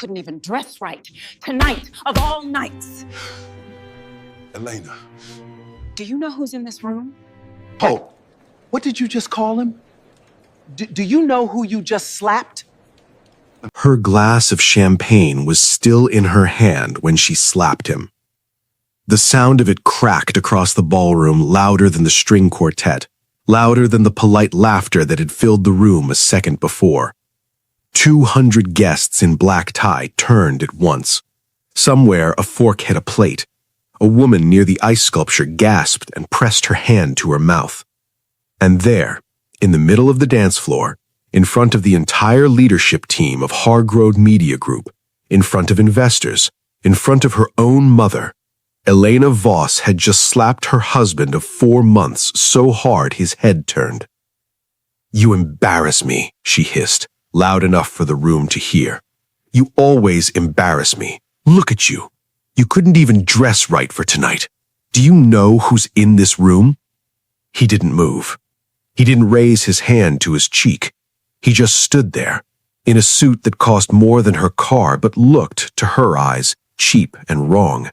couldn't even dress right. Tonight, of all nights. Elena. Do you know who's in this room? Oh, what did you just call him? Do you know who you just slapped? Her glass of champagne was still in her hand when she slapped him. The sound of it cracked across the ballroom louder than the string quartet, louder than the polite laughter that had filled the room a second before. 200 guests in black tie turned at once. Somewhere a fork hit a plate. A woman near the ice sculpture gasped and pressed her hand to her mouth. And there, in the middle of the dance floor, in front of the entire leadership team of Hargrove Media Group, in front of investors, in front of her own mother, Elena Voss had just slapped her husband of 4 months so hard his head turned. "You embarrass me," she hissed, loud enough for the room to hear. "You always embarrass me. Look at you. You couldn't even dress right for tonight. Do you know who's in this room?" He didn't move. He didn't raise his hand to his cheek. He just stood there, in a suit that cost more than her car but looked, to her eyes, cheap and wrong.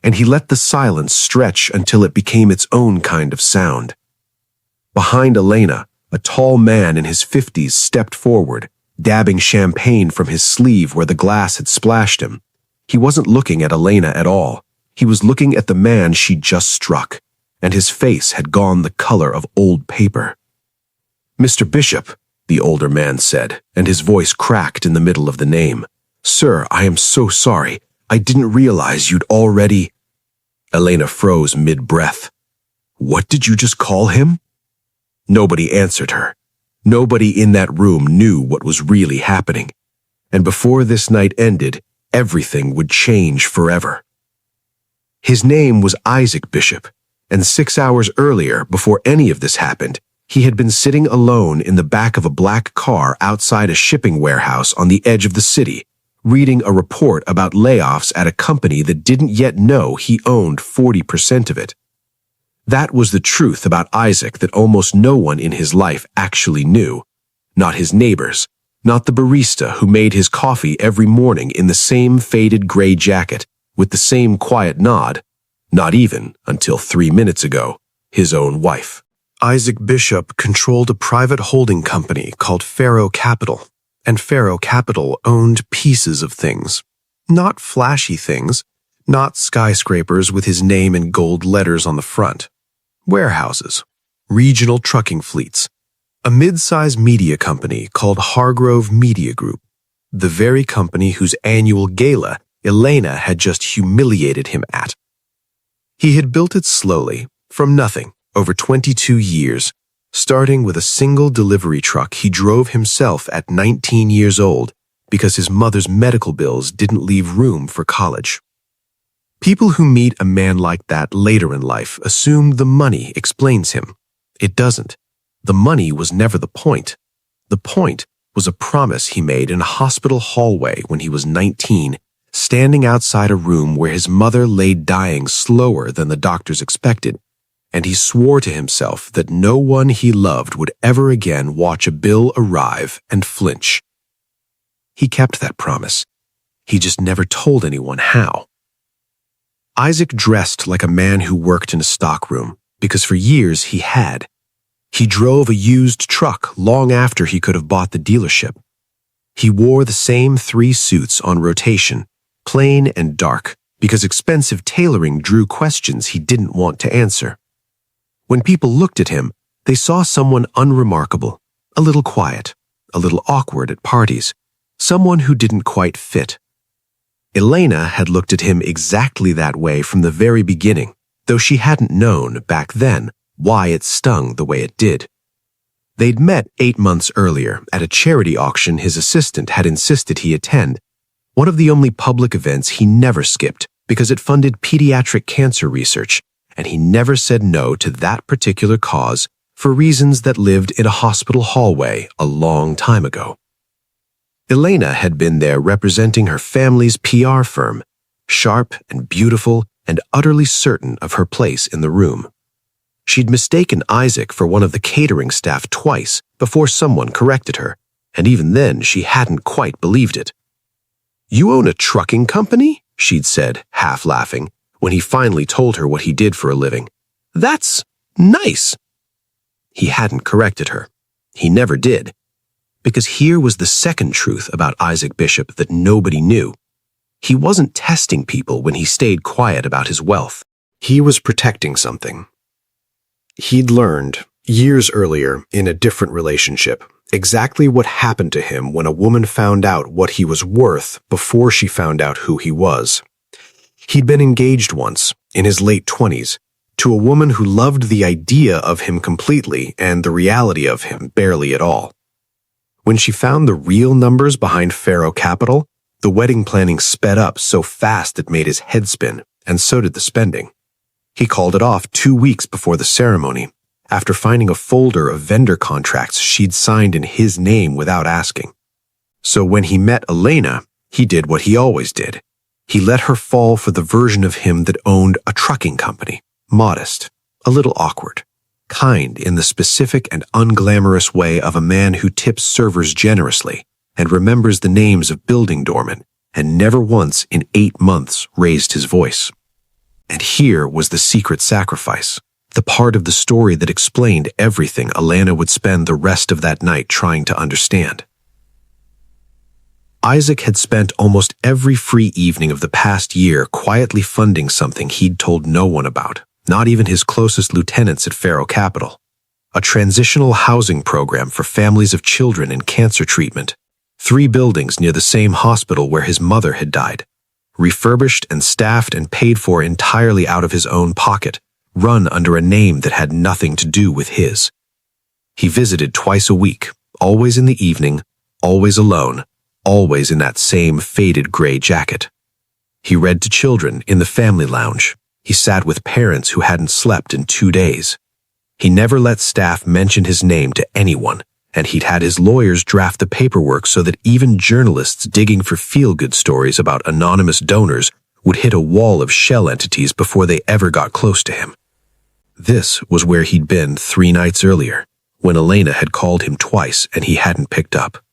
And he let the silence stretch until it became its own kind of sound. Behind Elena, a tall man in his 50s stepped forward, dabbing champagne from his sleeve where the glass had splashed him. He wasn't looking at Elena at all. He was looking at the man she'd just struck, and his face had gone the color of old paper. "Mr. Bishop," the older man said, and his voice cracked in the middle of the name. "Sir, I am so sorry. I didn't realize you'd already—" Elena froze mid-breath. "What did you just call him?" Nobody answered her. Nobody in that room knew what was really happening. And before this night ended, everything would change forever. His name was Isaac Bishop, and 6 hours earlier, before any of this happened, he had been sitting alone in the back of a black car outside a shipping warehouse on the edge of the city, reading a report about layoffs at a company that didn't yet know he owned 40% of it. That was the truth about Isaac that almost no one in his life actually knew. Not his neighbors, not the barista who made his coffee every morning in the same faded gray jacket, with the same quiet nod, not even, until 3 minutes ago, his own wife. Isaac Bishop controlled a private holding company called Faro Capital, and Faro Capital owned pieces of things. Not flashy things, not skyscrapers with his name in gold letters on the front. Warehouses, regional trucking fleets, a mid-size media company called Hargrove Media Group, the very company whose annual gala Elena had just humiliated him at. He had built it slowly, from nothing, over 22 years, starting with a single delivery truck he drove himself at 19 years old because his mother's medical bills didn't leave room for college. People who meet a man like that later in life assume the money explains him. It doesn't. The money was never the point. The point was a promise he made in a hospital hallway when he was 19, standing outside a room where his mother lay dying slower than the doctors expected, and he swore to himself that no one he loved would ever again watch a bill arrive and flinch. He kept that promise. He just never told anyone how. Isaac dressed like a man who worked in a stockroom, because for years he had. He drove a used truck long after he could have bought the dealership. He wore the same 3 suits on rotation, plain and dark, because expensive tailoring drew questions he didn't want to answer. When people looked at him, they saw someone unremarkable, a little quiet, a little awkward at parties, someone who didn't quite fit. Elena had looked at him exactly that way from the very beginning, though she hadn't known, back then, why it stung the way it did. They'd met 8 months earlier at a charity auction his assistant had insisted he attend, one of the only public events he never skipped because it funded pediatric cancer research, and he never said no to that particular cause for reasons that lived in a hospital hallway a long time ago. Elena had been there representing her family's PR firm, sharp and beautiful and utterly certain of her place in the room. She'd mistaken Isaac for one of the catering staff twice before someone corrected her, and even then she hadn't quite believed it. "You own a trucking company?" she'd said, half laughing, when he finally told her what he did for a living. "That's nice." He hadn't corrected her. He never did. Because here was the second truth about Isaac Bishop that nobody knew. He wasn't testing people when he stayed quiet about his wealth. He was protecting something. He'd learned, years earlier, in a different relationship, exactly what happened to him when a woman found out what he was worth before she found out who he was. He'd been engaged once, in his late 20s, to a woman who loved the idea of him completely and the reality of him barely at all. When she found the real numbers behind Faro Capital, the wedding planning sped up so fast it made his head spin, and so did the spending. He called it off 2 weeks before the ceremony, after finding a folder of vendor contracts she'd signed in his name without asking. So when he met Elena, he did what he always did. He let her fall for the version of him that owned a trucking company, modest, a little awkward, kind in the specific and unglamorous way of a man who tips servers generously and remembers the names of building doormen and never once in 8 months raised his voice. And here was the secret sacrifice, the part of the story that explained everything Elena would spend the rest of that night trying to understand. Isaac had spent almost every free evening of the past year quietly funding something he'd told no one about, not even his closest lieutenants at Faro Capital, a transitional housing program for families of children in cancer treatment, 3 buildings near the same hospital where his mother had died, refurbished and staffed and paid for entirely out of his own pocket, run under a name that had nothing to do with his. He visited twice a week, always in the evening, always alone, always in that same faded gray jacket. He read to children in the family lounge. He sat with parents who hadn't slept in 2 days. He never let staff mention his name to anyone, and he'd had his lawyers draft the paperwork so that even journalists digging for feel-good stories about anonymous donors would hit a wall of shell entities before they ever got close to him. This was where he'd been 3 nights earlier, when Elena had called him twice and he hadn't picked up.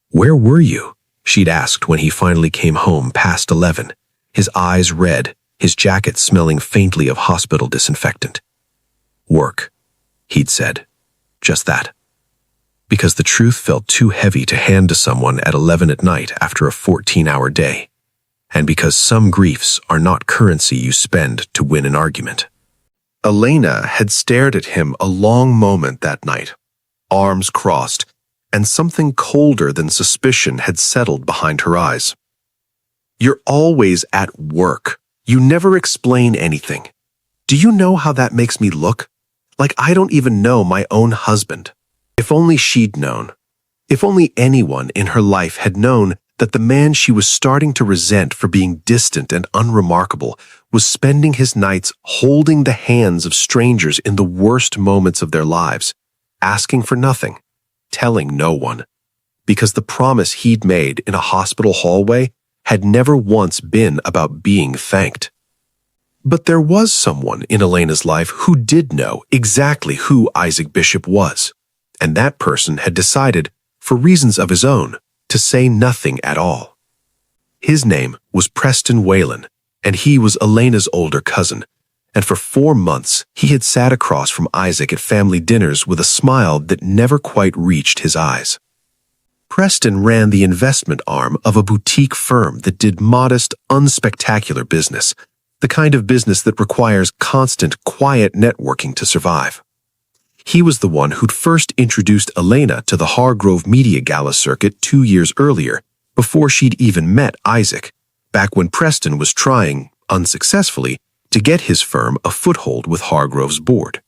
"Where were you?" she'd asked when he finally came home past 11, his eyes red, his jacket smelling faintly of hospital disinfectant. "Work," he'd said. Just that. Because the truth felt too heavy to hand to someone at 11 at night after a 14-hour day, and because some griefs are not currency you spend to win an argument. Elena had stared at him a long moment that night, arms crossed, and something colder than suspicion had settled behind her eyes. "You're always at work. You never explain anything. Do you know how that makes me look? Like I don't even know my own husband." If only she'd known. If only anyone in her life had known that the man she was starting to resent for being distant and unremarkable was spending his nights holding the hands of strangers in the worst moments of their lives, asking for nothing, telling no one, because the promise he'd made in a hospital hallway had never once been about being thanked. But there was someone in Elena's life who did know exactly who Isaac Bishop was, and that person had decided, for reasons of his own, to say nothing at all. His name was Preston Whalen, and he was Elena's older cousin, and for 4 months he had sat across from Isaac at family dinners with a smile that never quite reached his eyes. Preston ran the investment arm of a boutique firm that did modest, unspectacular business, the kind of business that requires constant, quiet networking to survive. He was the one who'd first introduced Elena to the Hargrove Media Gala circuit 2 years earlier, before she'd even met Isaac, back when Preston was trying, unsuccessfully, to get his firm a foothold with Hargrove's board.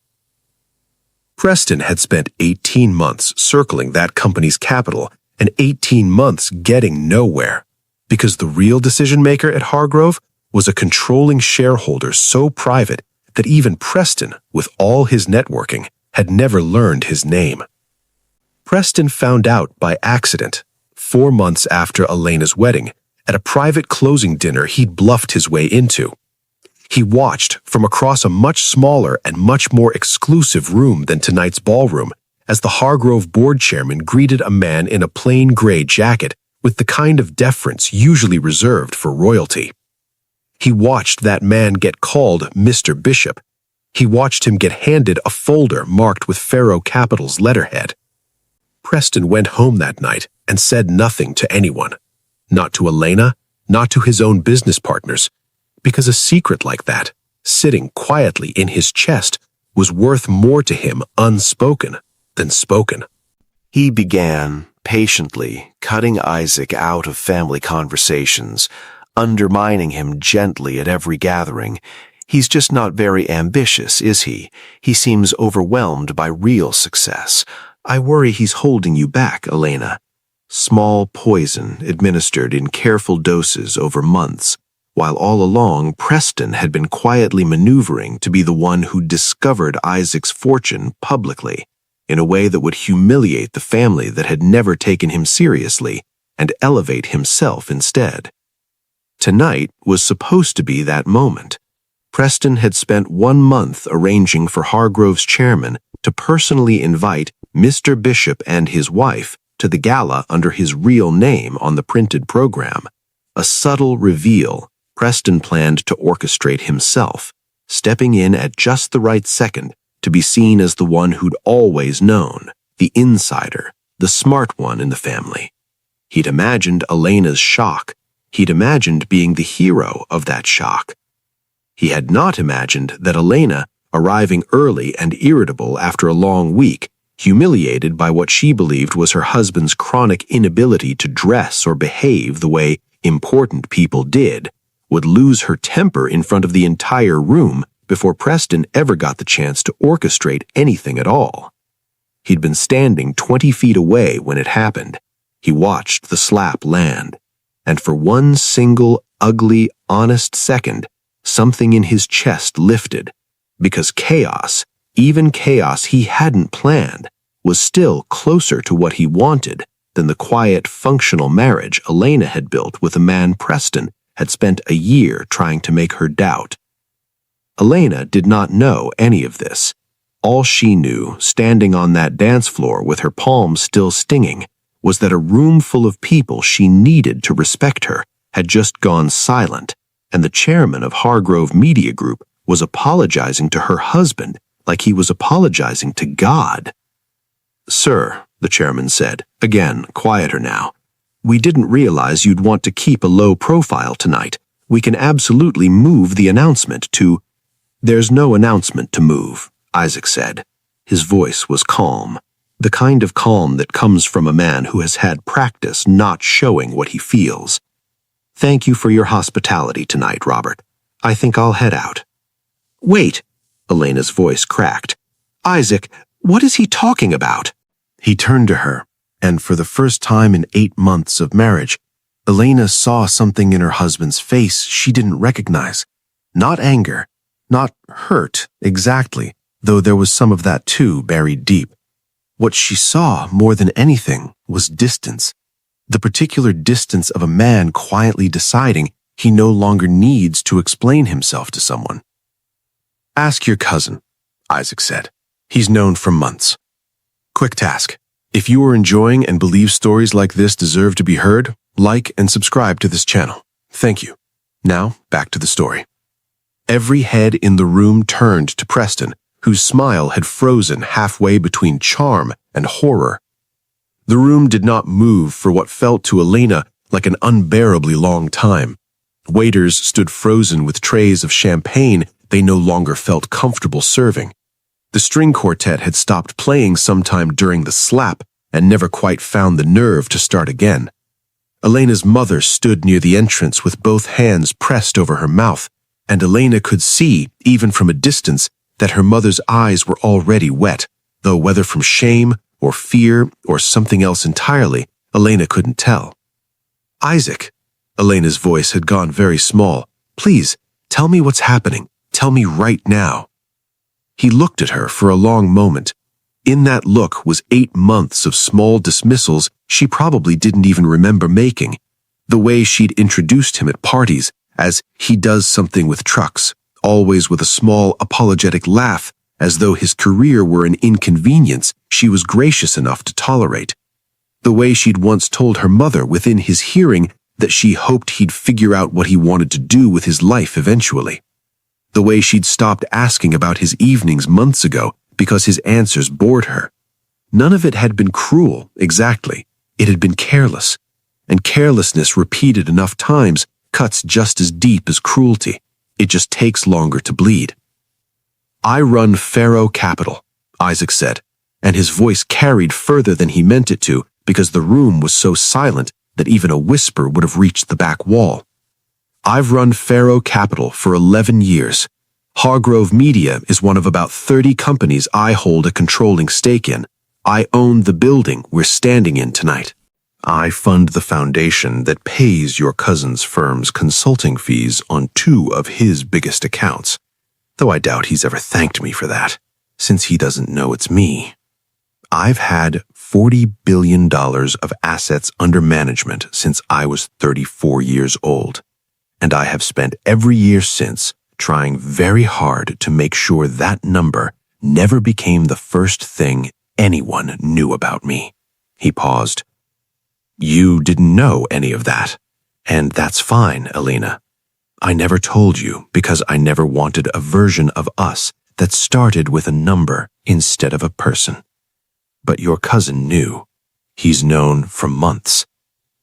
Preston had spent 18 months circling that company's capital and 18 months getting nowhere, because the real decision-maker at Hargrove was a controlling shareholder so private that even Preston, with all his networking, had never learned his name. Preston found out by accident, 4 months after Elena's wedding, at a private closing dinner he'd bluffed his way into. He watched from across a much smaller and much more exclusive room than tonight's ballroom as the Hargrove board chairman greeted a man in a plain gray jacket with the kind of deference usually reserved for royalty. He watched that man get called Mr. Bishop. He watched him get handed a folder marked with Pharaoh Capital's letterhead. Preston went home that night and said nothing to anyone. Not to Elena, not to his own business partners, because a secret like that, sitting quietly in his chest, was worth more to him unspoken than spoken. He began, patiently, cutting Isaac out of family conversations, undermining him gently at every gathering. He's just not very ambitious, is he? He seems overwhelmed by real success. I worry he's holding you back, Elena. Small poison administered in careful doses over months, while all along Preston had been quietly maneuvering to be the one who discovered Isaac's fortune publicly, in a way that would humiliate the family that had never taken him seriously and elevate himself instead. Tonight was supposed to be that moment. Preston had spent 1 month arranging for Hargrove's chairman to personally invite Mr. Bishop and his wife to the gala under his real name on the printed program. A subtle reveal Preston planned to orchestrate himself, stepping in at just the right second to be seen as the one who'd always known, the insider, the smart one in the family. He'd imagined Elena's shock. He'd imagined being the hero of that shock. He had not imagined that Elena, arriving early and irritable after a long week, humiliated by what she believed was her husband's chronic inability to dress or behave the way important people did, would lose her temper in front of the entire room before Preston ever got the chance to orchestrate anything at all. He'd been standing 20 feet away when it happened. He watched the slap land, and for one single, ugly, honest second, something in his chest lifted, because chaos, even chaos he hadn't planned, was still closer to what he wanted than the quiet, functional marriage Elena had built with a man Preston had spent a year trying to make her doubt. Elena did not know any of this. All she knew, standing on that dance floor with her palms still stinging, was that a room full of people she needed to respect her had just gone silent, and the chairman of Hargrove Media Group was apologizing to her husband like he was apologizing to God. "Sir," the chairman said, again quieter now, "we didn't realize you'd want to keep a low profile tonight. We can absolutely move the announcement to—" "There's no announcement to move," Isaac said. His voice was calm, the kind of calm that comes from a man who has had practice not showing what he feels. "Thank you for your hospitality tonight, Robert. I think I'll head out." "Wait," Elena's voice cracked. "Isaac, what is he talking about?" He turned to her, and for the first time in 8 months of marriage, Elena saw something in her husband's face she didn't recognize. Not anger, not hurt exactly, though there was some of that too buried deep. What she saw more than anything was distance. The particular distance of a man quietly deciding he no longer needs to explain himself to someone. "Ask your cousin," Isaac said. "He's known for months." Quick task. If you are enjoying and believe stories like this deserve to be heard, like and subscribe to this channel. Thank you. Now, back to the story. Every head in the room turned to Preston, whose smile had frozen halfway between charm and horror. The room did not move for what felt to Elena like an unbearably long time. Waiters stood frozen with trays of champagne they no longer felt comfortable serving. The string quartet had stopped playing sometime during the slap and never quite found the nerve to start again. Elena's mother stood near the entrance with both hands pressed over her mouth, and Elena could see, even from a distance, that her mother's eyes were already wet, though whether from shame or fear or something else entirely, Elena couldn't tell. "Isaac," Elena's voice had gone very small, "please, tell me what's happening. Tell me right now." He looked at her for a long moment. In that look was 8 months of small dismissals she probably didn't even remember making. The way she'd introduced him at parties as he does something with trucks, always with a small apologetic laugh, as though his career were an inconvenience she was gracious enough to tolerate. The way she'd once told her mother within his hearing that she hoped he'd figure out what he wanted to do with his life eventually. The way she'd stopped asking about his evenings months ago because his answers bored her. None of it had been cruel, exactly. It had been careless. And carelessness repeated enough times cuts just as deep as cruelty. It just takes longer to bleed. "I run Pharaoh Capital," Isaac said, and his voice carried further than he meant it to because the room was so silent that even a whisper would have reached the back wall. "I've run Pharaoh Capital for 11 years. Hargrove Media is one of about 30 companies I hold a controlling stake in. I own the building we're standing in tonight. I fund the foundation that pays your cousin's firm's consulting fees on 2 of his biggest accounts, though I doubt he's ever thanked me for that, since he doesn't know it's me. I've had $40 billion of assets under management since I was 34 years old, and I have spent every year since trying very hard to make sure that number never became the first thing anyone knew about me." He paused. "You didn't know any of that, and that's fine, Elena. I never told you because I never wanted a version of us that started with a number instead of a person. But your cousin knew. He's known for months.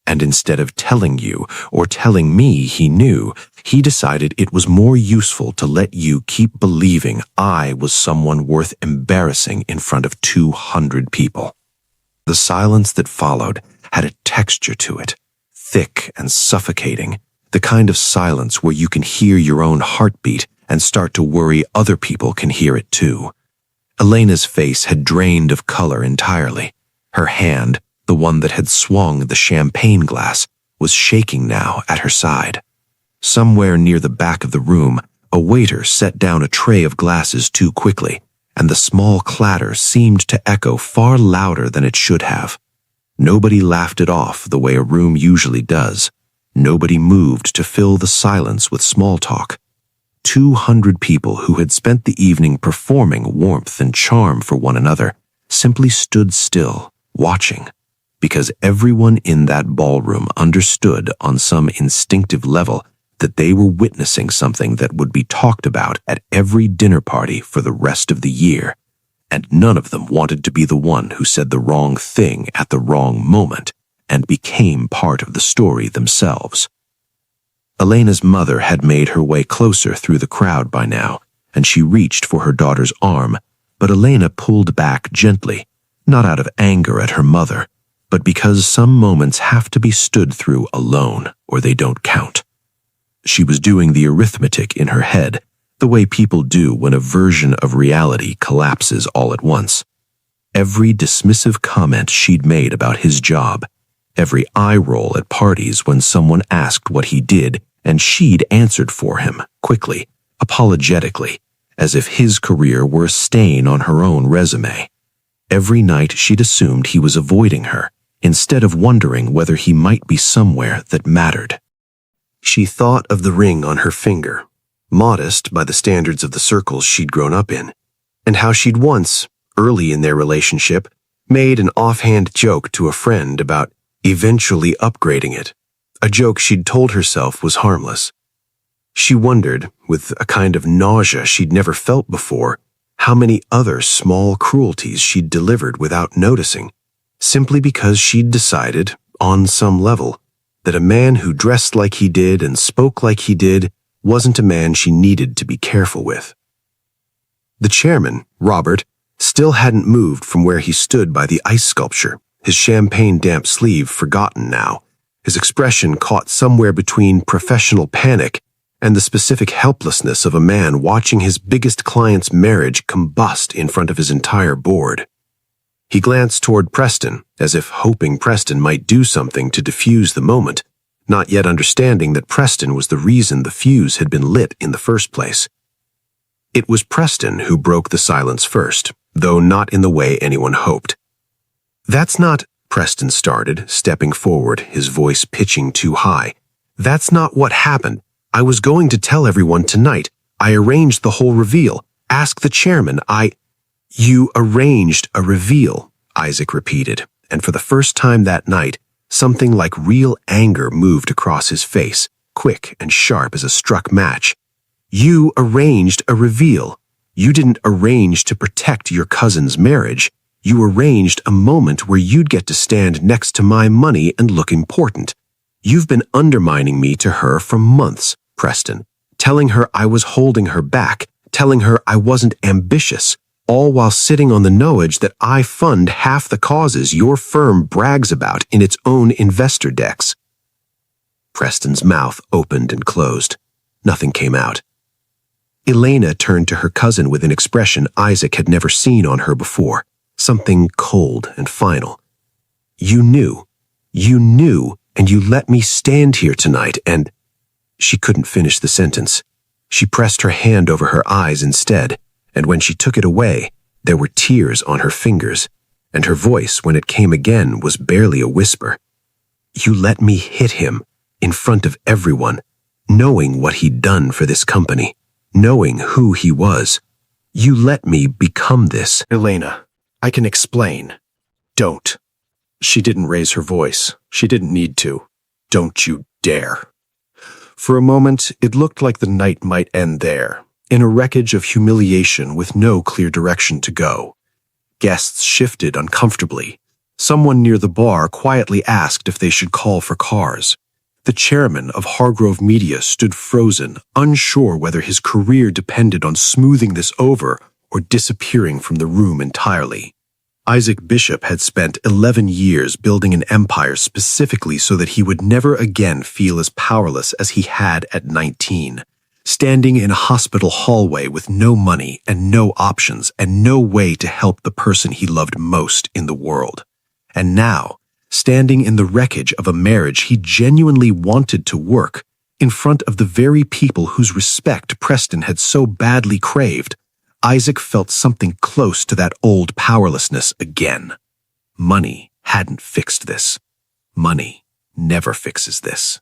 And instead of telling you or telling me he knew, he decided it was more useful to let you keep believing I was someone worth embarrassing in front of 200 people." The silence that followed had a texture to it, thick and suffocating, the kind of silence where you can hear your own heartbeat and start to worry other people can hear it too. Elena's face had drained of color entirely. Her hand, the one that had swung the champagne glass, was shaking now at her side. Somewhere near the back of the room, a waiter set down a tray of glasses too quickly, and the small clatter seemed to echo far louder than it should have. Nobody laughed it off the way a room usually does. Nobody moved to fill the silence with small talk. 200 people who had spent the evening performing warmth and charm for one another simply stood still, watching, because everyone in that ballroom understood on some instinctive level that they were witnessing something that would be talked about at every dinner party for the rest of the year, and none of them wanted to be the one who said the wrong thing at the wrong moment and became part of the story themselves. Elena's mother had made her way closer through the crowd by now, and she reached for her daughter's arm, but Elena pulled back gently, not out of anger at her mother, but because some moments have to be stood through alone or they don't count. She was doing the arithmetic in her head, the way people do when a version of reality collapses all at once. Every dismissive comment she'd made about his job, every eye roll at parties when someone asked what he did and she'd answered for him, quickly, apologetically, as if his career were a stain on her own resume. Every night she'd assumed he was avoiding her, instead of wondering whether he might be somewhere that mattered. She thought of the ring on her finger, modest by the standards of the circles she'd grown up in, and how she'd once, early in their relationship, made an offhand joke to a friend about eventually upgrading it, a joke she'd told herself was harmless. She wondered, with a kind of nausea she'd never felt before, how many other small cruelties she'd delivered without noticing, simply because she'd decided, on some level, that a man who dressed like he did and spoke like he did wasn't a man she needed to be careful with. The chairman, Robert, still hadn't moved from where he stood by the ice sculpture, his champagne-damp sleeve forgotten now, his expression caught somewhere between professional panic and the specific helplessness of a man watching his biggest client's marriage combust in front of his entire board. He glanced toward Preston, as if hoping Preston might do something to diffuse the moment, not yet understanding that Preston was the reason the fuse had been lit in the first place. It was Preston who broke the silence first, though not in the way anyone hoped. "That's not," Preston started, stepping forward, his voice pitching too high. "That's not what happened. I was going to tell everyone tonight. I arranged the whole reveal. Ask the chairman. You arranged a reveal," Isaac repeated, and for the first time that night, something like real anger moved across his face, quick and sharp as a struck match. You arranged a reveal. You didn't arrange to protect your cousin's marriage. You arranged a moment where you'd get to stand next to my money and look important. You've been undermining me to her for months, Preston, telling her I was holding her back, telling her I wasn't ambitious, all while sitting on the knowledge that I fund half the causes your firm brags about in its own investor decks. Preston's mouth opened and closed. Nothing came out. Elena turned to her cousin with an expression Isaac had never seen on her before, something cold and final. You knew, and you let me stand here tonight and— She couldn't finish the sentence. She pressed her hand over her eyes instead, and when she took it away, there were tears on her fingers, and her voice, when it came again, was barely a whisper. You let me hit him, in front of everyone, knowing what he'd done for this company, knowing who he was. You let me become this. Elena, I can explain. Don't. She didn't raise her voice. She didn't need to. Don't you dare. For a moment, it looked like the night might end there, in a wreckage of humiliation with no clear direction to go. Guests shifted uncomfortably. Someone near the bar quietly asked if they should call for cars. The chairman of Hargrove Media stood frozen, unsure whether his career depended on smoothing this over or disappearing from the room entirely. Isaac Bishop had spent 11 years building an empire specifically so that he would never again feel as powerless as he had at 19, standing in a hospital hallway with no money and no options and no way to help the person he loved most in the world. And now, standing in the wreckage of a marriage he genuinely wanted to work, in front of the very people whose respect Preston had so badly craved, Isaac felt something close to that old powerlessness again. Money hadn't fixed this. Money never fixes this.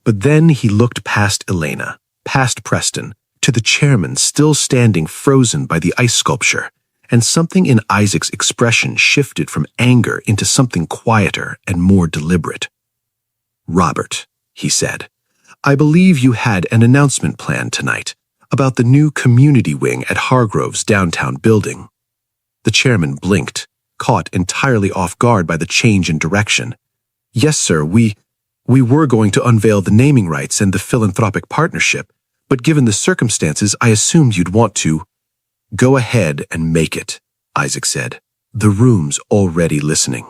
But then he looked past Elena, past Preston, to the chairman still standing frozen by the ice sculpture, and something in Isaac's expression shifted from anger into something quieter and more deliberate. Robert, he said, I believe you had an announcement planned tonight about the new community wing at Hargrove's downtown building. The chairman blinked, caught entirely off guard by the change in direction. Yes, sir, we were going to unveil the naming rights and the philanthropic partnership, but given the circumstances, I assumed you'd want to. Go ahead and make it, Isaac said, the room's already listening.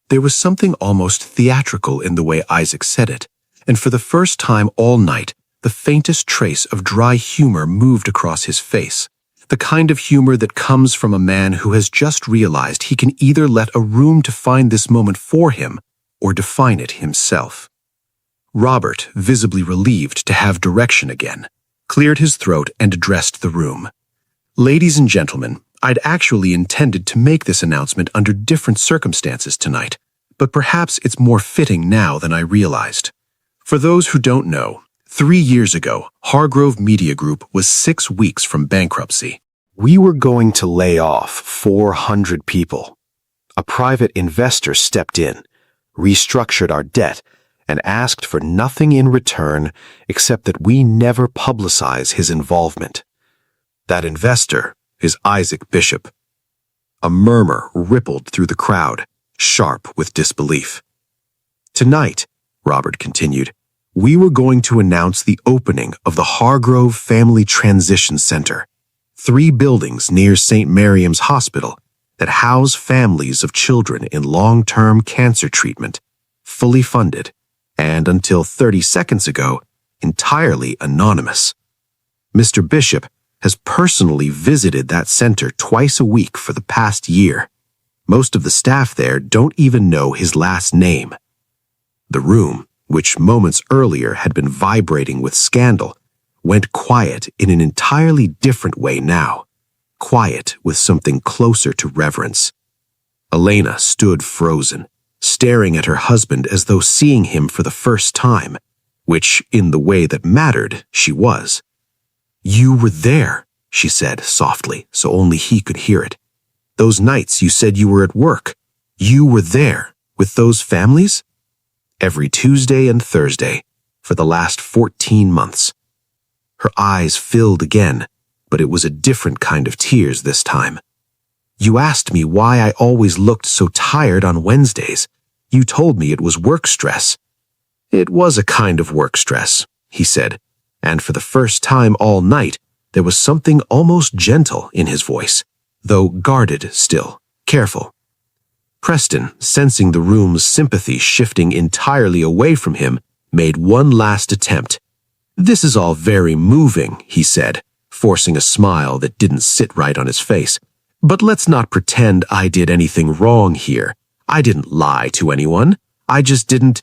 There was something almost theatrical in the way Isaac said it, and for the first time all night, the faintest trace of dry humor moved across his face, the kind of humor that comes from a man who has just realized he can either let a room define this moment for him or define it himself. Robert, visibly relieved to have direction again, cleared his throat and addressed the room. Ladies and gentlemen, I'd actually intended to make this announcement under different circumstances tonight, but perhaps it's more fitting now than I realized. For those who don't know, 3 years ago, Hargrove Media Group was 6 weeks from bankruptcy. We were going to lay off 400 people. A private investor stepped in, restructured our debt, and asked for nothing in return except that we never publicize his involvement. That investor is Isaac Bishop. A murmur rippled through the crowd, sharp with disbelief. Tonight, Robert continued, we were going to announce the opening of the Hargrove Family Transition Center, 3 buildings near St. Miriam's Hospital that house families of children in long-term cancer treatment, fully funded, and until 30 seconds ago, entirely anonymous. Mr. Bishop has personally visited that center twice a week for the past year. Most of the staff there don't even know his last name. The room, which moments earlier had been vibrating with scandal, went quiet in an entirely different way now, quiet with something closer to reverence. Elena stood frozen, staring at her husband as though seeing him for the first time, which, in the way that mattered, she was. You were there, she said softly, so only he could hear it. Those nights you said you were at work. You were there with those families? Every Tuesday and Thursday for the last 14 months. Her eyes filled again, but it was a different kind of tears this time. You asked me why I always looked so tired on Wednesdays. You told me it was work stress. It was a kind of work stress, he said, and for the first time all night, there was something almost gentle in his voice, though guarded still, careful. Preston, sensing the room's sympathy shifting entirely away from him, made one last attempt. "This is all very moving," he said, forcing a smile that didn't sit right on his face. "But let's not pretend I did anything wrong here. I didn't lie to anyone. I just didn't—"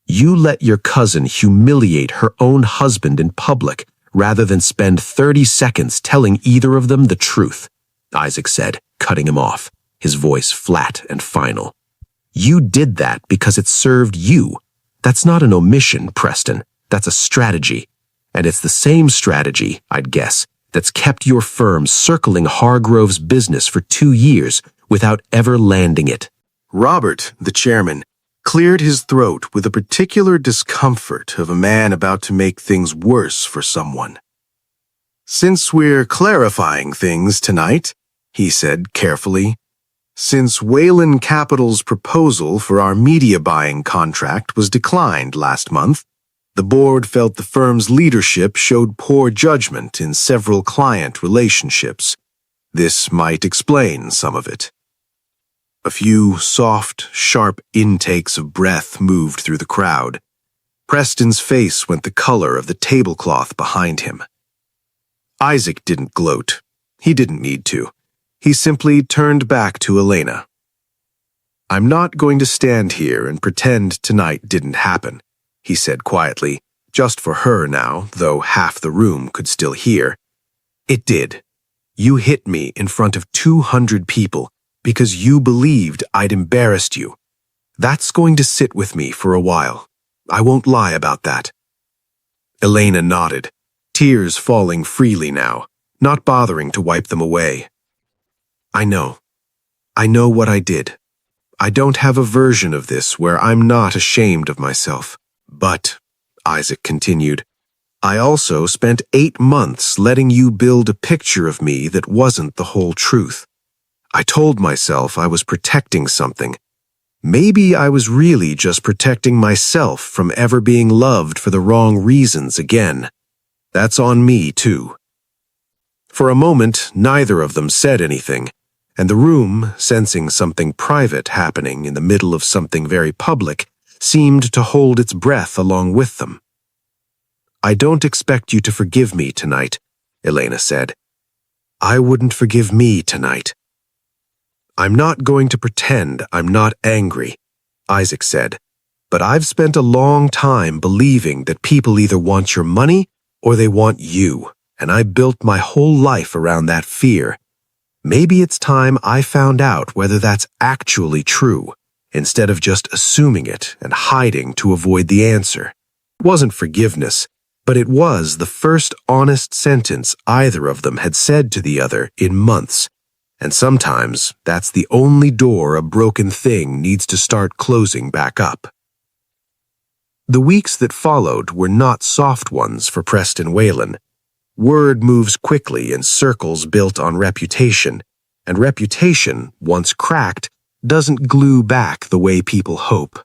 "You let your cousin humiliate her own husband in public rather than spend 30 seconds telling either of them the truth," Isaac said, cutting him off, his voice flat and final. "You did that because it served you. That's not an omission, Preston. That's a strategy. And it's the same strategy, I'd guess, that's kept your firm circling Hargrove's business for 2 years without ever landing it." Robert, the chairman, cleared his throat with a particular discomfort of a man about to make things worse for someone. "Since we're clarifying things tonight," he said carefully, "since Whalen Capital's proposal for our media buying contract was declined last month, the board felt the firm's leadership showed poor judgment in several client relationships. This might explain some of it." A few soft, sharp intakes of breath moved through the crowd. Preston's face went the color of the tablecloth behind him. Isaac didn't gloat. He didn't need to. He simply turned back to Elena. "I'm not going to stand here and pretend tonight didn't happen," he said quietly, just for her now, though half the room could still hear. "It did. You hit me in front of 200 people because you believed I'd embarrassed you. That's going to sit with me for a while. I won't lie about that." Elena nodded, tears falling freely now, not bothering to wipe them away. "I know. I know what I did. I don't have a version of this where I'm not ashamed of myself. But," Isaac continued, "I also spent 8 months letting you build a picture of me that wasn't the whole truth. I told myself I was protecting something. Maybe I was really just protecting myself from ever being loved for the wrong reasons again. That's on me, too." For a moment, neither of them said anything, and the room, sensing something private happening in the middle of something very public, seemed to hold its breath along with them. "I don't expect you to forgive me tonight," Elena said. "I wouldn't forgive me tonight." "I'm not going to pretend I'm not angry," Isaac said, "but I've spent a long time believing that people either want your money or they want you, and I built my whole life around that fear. Maybe it's time I found out whether that's actually true, instead of just assuming it and hiding to avoid the answer." It wasn't forgiveness, but it was the first honest sentence either of them had said to the other in months. And sometimes that's the only door a broken thing needs to start closing back up. The weeks that followed were not soft ones for Preston Whalen. Word moves quickly in circles built on reputation, and reputation, once cracked, doesn't glue back the way people hope.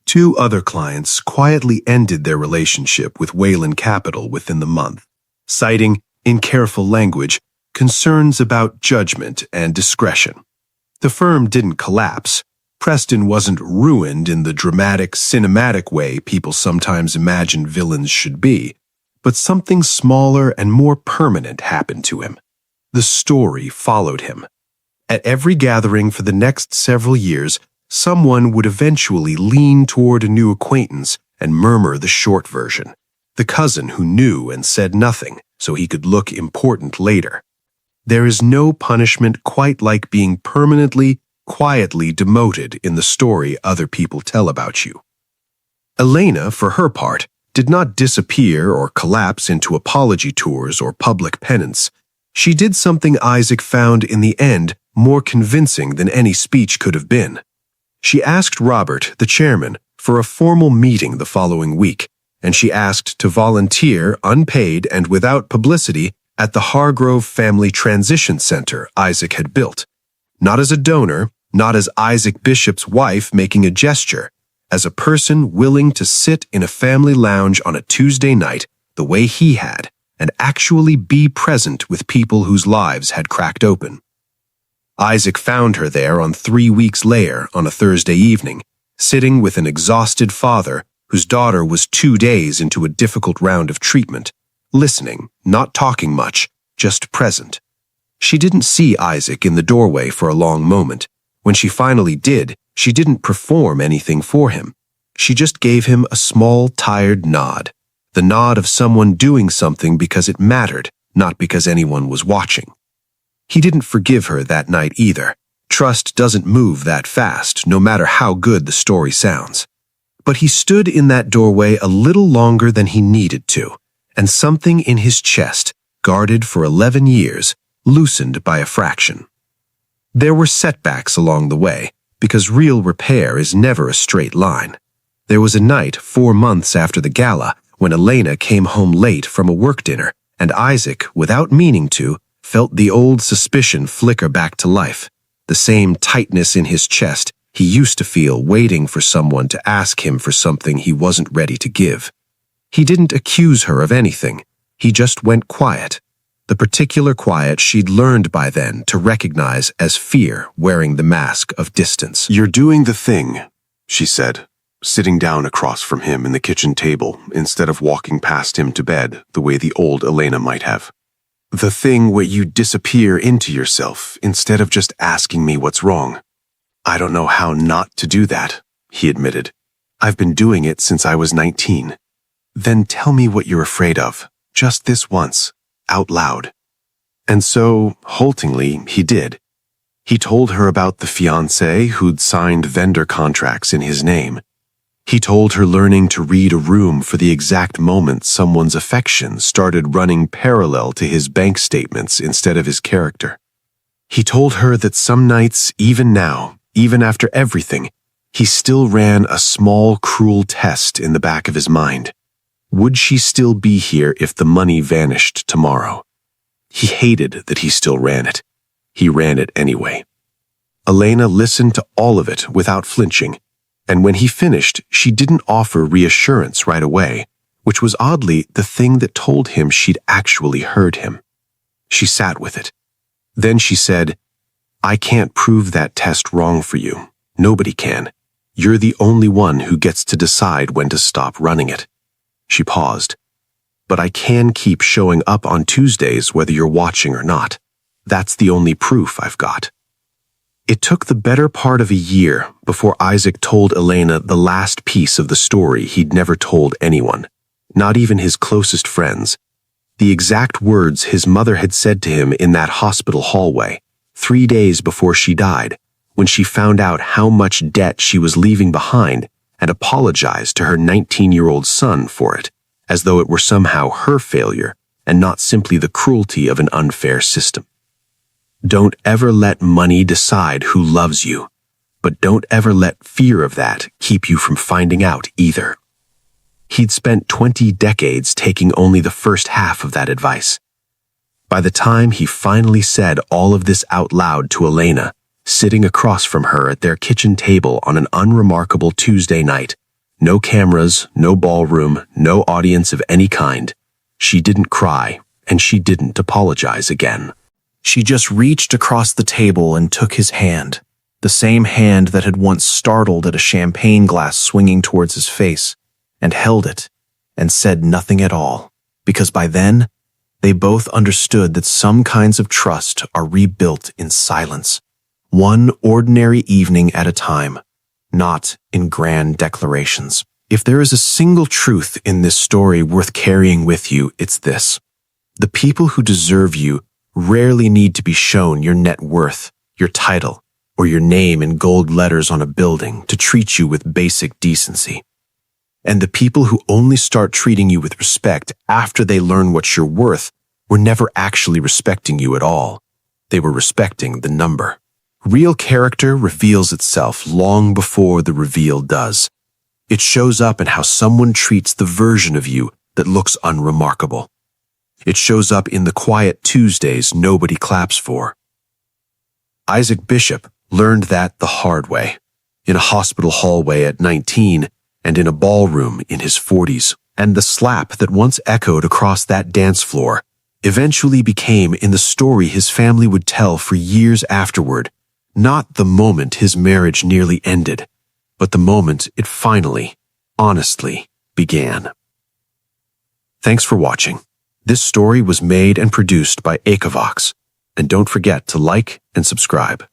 2 other clients quietly ended their relationship with Whalen Capital within the month, citing, in careful language, concerns about judgment and discretion. The firm didn't collapse. Preston wasn't ruined in the dramatic, cinematic way people sometimes imagine villains should be, but something smaller and more permanent happened to him. The story followed him. At every gathering for the next several years, someone would eventually lean toward a new acquaintance and murmur the short version, the cousin who knew and said nothing so he could look important later. There is no punishment quite like being permanently, quietly demoted in the story other people tell about you. Elena, for her part, did not disappear or collapse into apology tours or public penance. She did something Isaac found in the end more convincing than any speech could have been. She asked Robert, the chairman, for a formal meeting the following week, and she asked to volunteer, unpaid and without publicity, at the Hargrove Family Transition Center Isaac had built. Not as a donor, not as Isaac Bishop's wife making a gesture, as a person willing to sit in a family lounge on a Tuesday night the way he had, and actually be present with people whose lives had cracked open. Isaac found her there on 3 weeks later on a Thursday evening, sitting with an exhausted father whose daughter was 2 days into a difficult round of treatment, listening, not talking much, just present. She didn't see Isaac in the doorway for a long moment. When she finally did, she didn't perform anything for him. She just gave him a small, tired nod, the nod of someone doing something because it mattered, not because anyone was watching. He didn't forgive her that night either. Trust doesn't move that fast, no matter how good the story sounds. But he stood in that doorway a little longer than he needed to, and something in his chest, guarded for 11 years, loosened by a fraction. There were setbacks along the way, because real repair is never a straight line. There was a night 4 months after the gala when Elena came home late from a work dinner, and Isaac, without meaning to, felt the old suspicion flicker back to life, the same tightness in his chest he used to feel waiting for someone to ask him for something he wasn't ready to give. He didn't accuse her of anything. He just went quiet, the particular quiet she'd learned by then to recognize as fear wearing the mask of distance. You're doing the thing, she said, sitting down across from him in the kitchen table instead of walking past him to bed the way the old Elena might have. The thing where you disappear into yourself instead of just asking me what's wrong. I don't know how not to do that, he admitted. I've been doing it since I was 19. Then tell me what you're afraid of, just this once, out loud. And so, haltingly, he did. He told her about the fiancé who'd signed vendor contracts in his name. He told her learning to read a room for the exact moment someone's affection started running parallel to his bank statements instead of his character. He told her that some nights, even now, even after everything, he still ran a small, cruel test in the back of his mind. Would she still be here if the money vanished tomorrow? He hated that he still ran it. He ran it anyway. Elena listened to all of it without flinching, and when he finished, she didn't offer reassurance right away, which was oddly the thing that told him she'd actually heard him. She sat with it. Then she said, I can't prove that test wrong for you. Nobody can. You're the only one who gets to decide when to stop running it. She paused. But I can keep showing up on Tuesdays whether you're watching or not. That's the only proof I've got. It took the better part of a year before Isaac told Elena the last piece of the story he'd never told anyone, not even his closest friends. The exact words his mother had said to him in that hospital hallway, 3 days before she died, when she found out how much debt she was leaving behind and apologized to her 19-year-old son for it, as though it were somehow her failure and not simply the cruelty of an unfair system. Don't ever let money decide who loves you, but don't ever let fear of that keep you from finding out either. He'd spent 20 decades taking only the first half of that advice. By the time he finally said all of this out loud to Elena, sitting across from her at their kitchen table on an unremarkable Tuesday night, no cameras, no ballroom, no audience of any kind, she didn't cry and she didn't apologize again. She just reached across the table and took his hand, the same hand that had once startled at a champagne glass swinging towards his face, and held it, and said nothing at all, because by then, they both understood that some kinds of trust are rebuilt in silence, one ordinary evening at a time, not in grand declarations. If there is a single truth in this story worth carrying with you, it's this. The people who deserve you rarely need to be shown your net worth, your title, or your name in gold letters on a building to treat you with basic decency. And the people who only start treating you with respect after they learn what you're worth were never actually respecting you at all. They were respecting the number. Real character reveals itself long before the reveal does. It shows up in how someone treats the version of you that looks unremarkable. It shows up in the quiet Tuesdays nobody claps for. Isaac Bishop learned that the hard way, in a hospital hallway at 19 and in a ballroom in his 40s, and the slap that once echoed across that dance floor eventually became in the story his family would tell for years afterward, not the moment his marriage nearly ended, but the moment it finally, honestly, began. Thanks for watching. This story was made and produced by Acavox, and don't forget to like and subscribe.